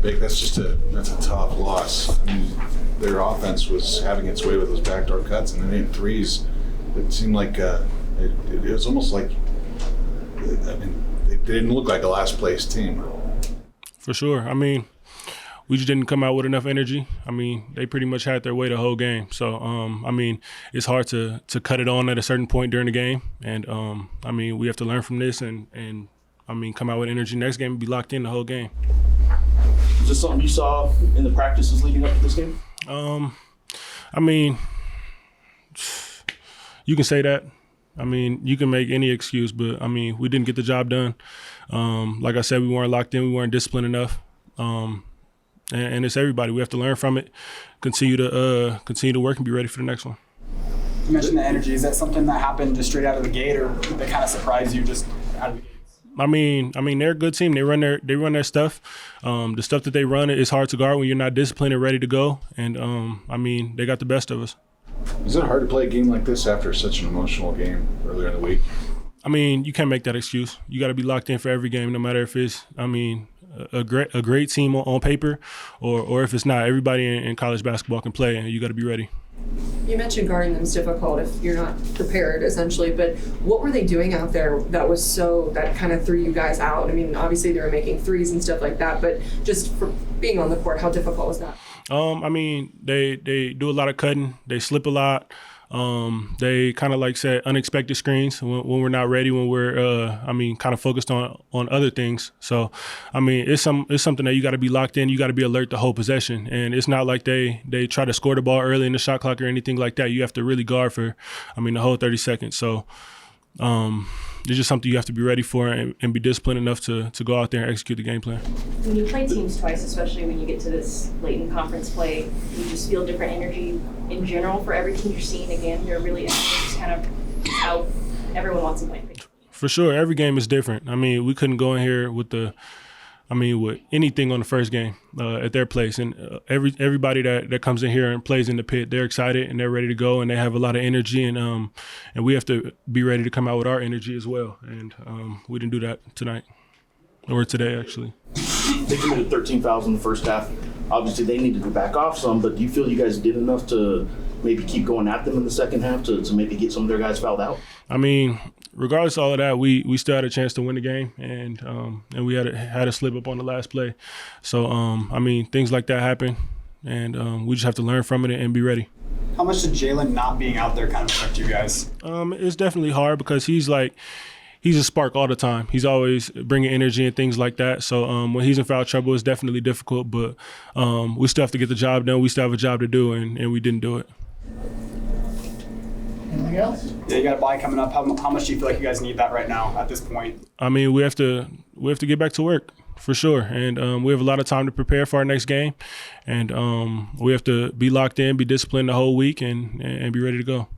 big. That's a tough loss. I mean, their offense was having its way with those backdoor cuts, and then they had threes. It seemed like it was almost like, I mean, they didn't look like a last place team. For sure. I mean, we just didn't come out with enough energy. I mean, they pretty much had their way the whole game. So, I mean, it's hard to cut it on at a certain point during the game. And, I mean, we have to learn from this and I mean, come out with energy next game and be locked in the whole game. Is this something you saw in the practices leading up to this game? I mean, you can say that. I mean, you can make any excuse, but, I mean, we didn't get the job done. Like I said, we weren't locked in. We weren't disciplined enough. And it's everybody. We have to learn from it, continue to work and be ready for the next one. You mentioned the energy. Is that something that happened just straight out of the gate, or did they kind of surprise you just out of the gate? I mean, they're a good team. They run their stuff. The stuff that they run is hard to guard when you're not disciplined and ready to go. And I mean, they got the best of us. Is it hard to play a game like this after such an emotional game earlier in the week? I mean, you can't make that excuse. You got to be locked in for every game, no matter if it's, I mean, a great team on paper or if it's not. Everybody in college basketball can play, and you got to be ready. You mentioned guarding them is difficult if you're not prepared, essentially, but what were they doing out there that kind of threw you guys out? I mean, obviously they were making threes and stuff like that, but just for being on the court, how difficult was that? I mean, they do a lot of cutting. They slip a lot. They kind of set unexpected screens when we're not ready, when we're, kind of focused on other things. So, I mean, it's something that you got to be locked in. You got to be alert the whole possession. And it's not like they try to score the ball early in the shot clock or anything like that. You have to really guard for, the whole 30 seconds. So, it's just something you have to be ready for and be disciplined enough to go out there and execute the game plan. When you play teams twice, especially when you get to this late in conference play, you just feel different energy in general for every team you're seeing. Again, you're really just kind of out. Everyone wants to play. For sure, every game is different. I mean, we couldn't go in here with anything on the first game at their place. And everybody that comes in here and plays in the pit, they're excited and they're ready to go and they have a lot of energy. And we have to be ready to come out with our energy as well. And we didn't do that tonight, or today, actually. They committed 13 fouls in the first half. Obviously, they needed to back off some, but do you feel you guys did enough to maybe keep going at them in the second half to maybe get some of their guys fouled out? I mean, regardless of all of that, we still had a chance to win the game, and we had a slip up on the last play. So, things like that happen, and we just have to learn from it and be ready. How much did Jalen not being out there kind of affect you guys? It's definitely hard because he's a spark all the time. He's always bringing energy and things like that. So when he's in foul trouble, it's definitely difficult, but we still have to get the job done. We still have a job to do, and we didn't do it. Anything else? Yeah, you got a bye coming up. How much do you feel like you guys need that right now at this point? I mean, we have to get back to work for sure, and we have a lot of time to prepare for our next game, and we have to be locked in, be disciplined the whole week, and be ready to go.